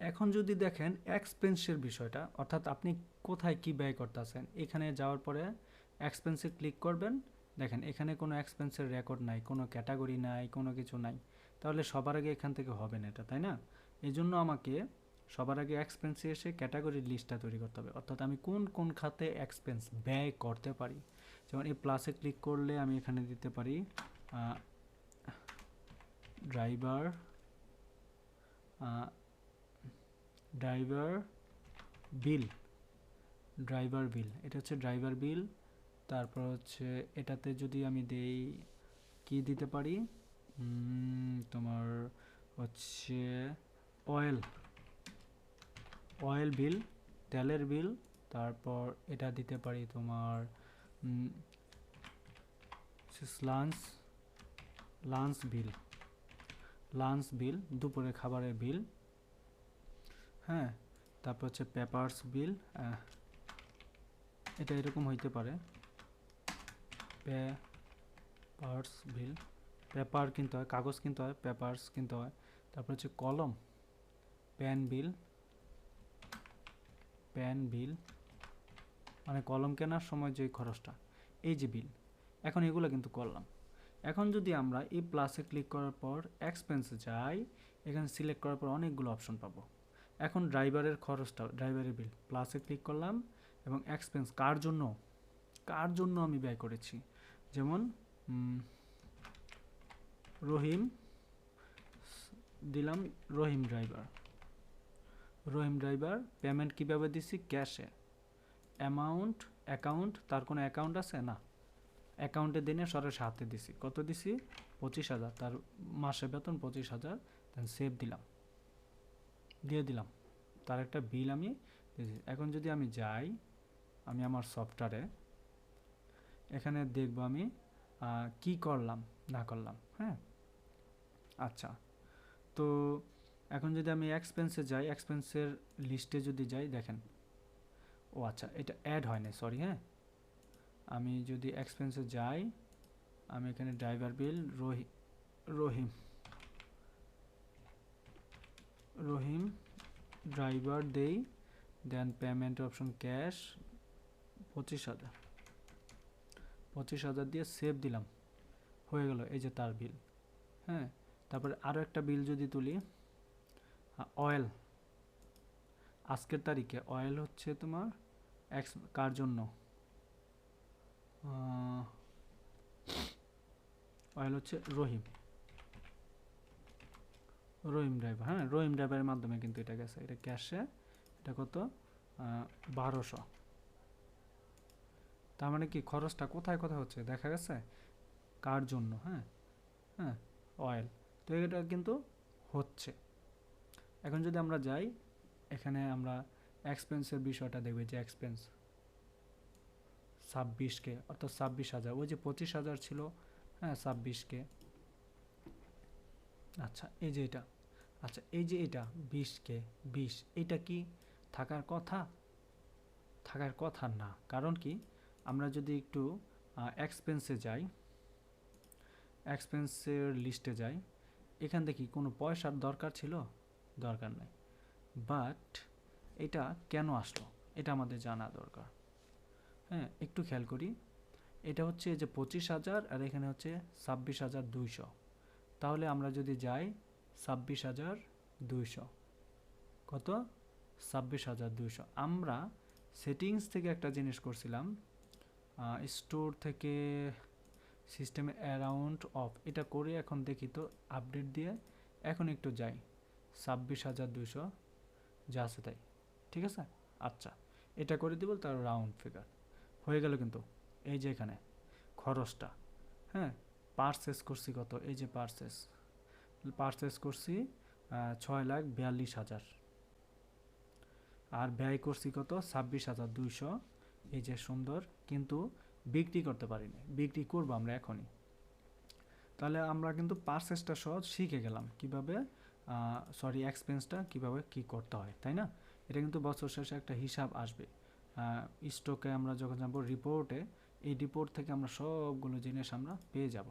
এখন যদি দেখেন এক্সপেন্সের বিষয়টা, অর্থাৎ আপনি কোথায় কি ব্যয় করতেছেন, এখানে যাওয়ার পরে এক্সপেন্সে ক্লিক করবেন। দেখেন এখানে কোনো এক্সপেন্সের রেকর্ড নাই, কোনো ক্যাটাগরি নাই, কোনো কিছু নাই। তাহলে সবার আগে এখান থেকে হবে না এটা, তাই না? এই জন্য আমাকে সবার আগে এক্সপেন্সে এসে ক্যাটাগরির লিস্টটা তৈরি করতে হবে, অর্থাৎ আমি কোন কোন খাতে এক্সপেন্স ব্যয় করতে পারি। যেমন এই প্লাসে ক্লিক করলে আমি এখানে দিতে পারি ড্রাইভার ড্রাইভার বিল, ড্রাইভার বিল, এটা হচ্ছে ড্রাইভার বিল। তারপর হচ্ছে এটাতে যদি আমি দেই কি দিতে পারি, তোমার হচ্ছে অয়েল, অয়েল বিল, তেলের বিল। তারপর এটা দিতে পারি তোমার লাঞ্চ, লাঞ্চ বিল, লাঞ্চ বিল, দুপুরে খাবারের বিল। হ্যাঁ, তারপর হচ্ছে পেপারস বিল, এটা এরকম হইতে পারে, পেপারস বিল, পেপার কিনতে হয়, কাগজ কিনতে হয়, পেপারস কিনতে হয়। তারপর হচ্ছে কলম, পেন বিল, পেন বিল মানে কলম কেনার সময় যে খরচটা, এই যে বিল। এখন এগুলো কিন্তু করলাম। এখন যদি আমরা এই প্লাসে ক্লিক করার পর এক্সপেন্সে যাই, এখানে সিলেক্ট করার পর অনেকগুলো অপশন পাবো। এখন ড্রাইভারের খরচটা, ড্রাইভারের বিল, প্লাসে ক্লিক করলাম এবং এক্সপেন্স কার জন্য, কার জন্য আমি ব্যয় করেছি। যেমন রহিম দিলাম, রহিম ড্রাইভার, রহিম ড্রাইভার। পেমেন্ট কীভাবে দিছি, ক্যাশে। অ্যামাউন্ট, অ্যাকাউন্ট, তার কোনো অ্যাকাউন্ট আছে না, অ্যাকাউন্টে দিনে সরাসরি হাতে দিছি। কত দিছি, 25,000, তার মাসে বেতন 25,000। দেন সেভ দিলাম, দিয়ে দিলাম, তার একটা বিল আমি দিয়েছি। এখন যদি আমি যাই, আমি আমার সফটওয়্যারে, এখানে দেখব আমি কি করলাম না করলাম। হ্যাঁ, আচ্ছা, তো এখন যদি আমি এক্সপেন্সে যাই, এক্সপেন্সের লিস্টে যদি যাই, দেখেন ও আচ্ছা এটা অ্যাড হয় না, সরি। হ্যাঁ, আমি যদি এক্সপেন্সে যাই, আমি এখানে ড্রাইভার বিল রহিম, রহিম ড্রাইভার দেই। দেন পেমেন্ট অপশন ক্যাশ, 25,000, 25,000 দিয়ে সেভ দিলাম, হয়ে গেল, এই যে তার বিল। হ্যাঁ, তারপরে আরও একটা বিল যদি তুলি, অয়েল, আজকের তারিখে অয়েল হচ্ছে তোমার কার জন্য, অয়েল হচ্ছে রহিম, রহিম ড্রাইভার। হ্যাঁ, রহিম ড্রাইভারের মাধ্যমে কিন্তু এটা গেছে, এটা ক্যাশে, এটা কত, 1200। তার মানে কি খরচটা কোথায় কোথায় হচ্ছে দেখা গেছে, কার জন্য। হ্যাঁ, হ্যাঁ, অয়েল, তো এটা কিন্তু হচ্ছে। এখন যদি আমরা যাই, এখানে আমরা এক্সপেন্সের বিষয়টা দেখবে, যে এক্সপেন্স 26K, অর্থাৎ 26,000, ওই যে 25,000 ছিল। হ্যাঁ, 26K। আচ্ছা, এই যে এটা, আচ্ছা এই যে এটা 20K, 20, এটা কি থাকার কথা, থাকার কথা না। কারণ কি, আমরা যদি একটু এক্সপেন্সে যাই, এক্সপেন্সের লিস্টে যাই, এখান থেকে কোনো পয়সার দরকার ছিল, দরকার নাই। বাট এটা কেন আসলো, এটা আমাদের জানা দরকার। হ্যাঁ, একটু খেয়াল করি, এটা হচ্ছে যে 25,000 আর এখানে হচ্ছে 26,200। তাহলে আমরা যদি যাই 26,200, কত, 26,200। আমরা সেটিংস থেকে একটা জিনিস করছিলাম, স্টোর থেকে সিস্টেমে অ্যারাউন্ড অফ, এটা করে এখন দেখি তো আপডেট দিয়ে এখন একটু যাই, 26,200 যা আছে তাই, ঠিক আছে। আচ্ছা, এটা করে দিব, তার রাউন্ড ফিগার হয়ে গেল। কিন্তু এই যে এখানে খরচটা, হ্যাঁ, পারচেস করছি কত, এই যে পারচেস করছি 6,42,000, আর ব্যয় করছি কত, 26,200। এই যে সুন্দর, কিন্তু বিক্রি করতে পারিনি, বিক্রি করবো আমরা এখনই। তাহলে আমরা কিন্তু পারচেসটা সহজ শিখে গেলাম কিভাবে, সরি এক্সপেন্সটা কিভাবে কি করতে হয়, তাই না? এটা কিন্তু বছর শেষে একটা হিসাব আসবে। স্টকে আমরা যখন যাবো রিপোর্টে, এই রিপোর্ট থেকে আমরা সবগুলো জিনিস আমরা পেয়ে যাব।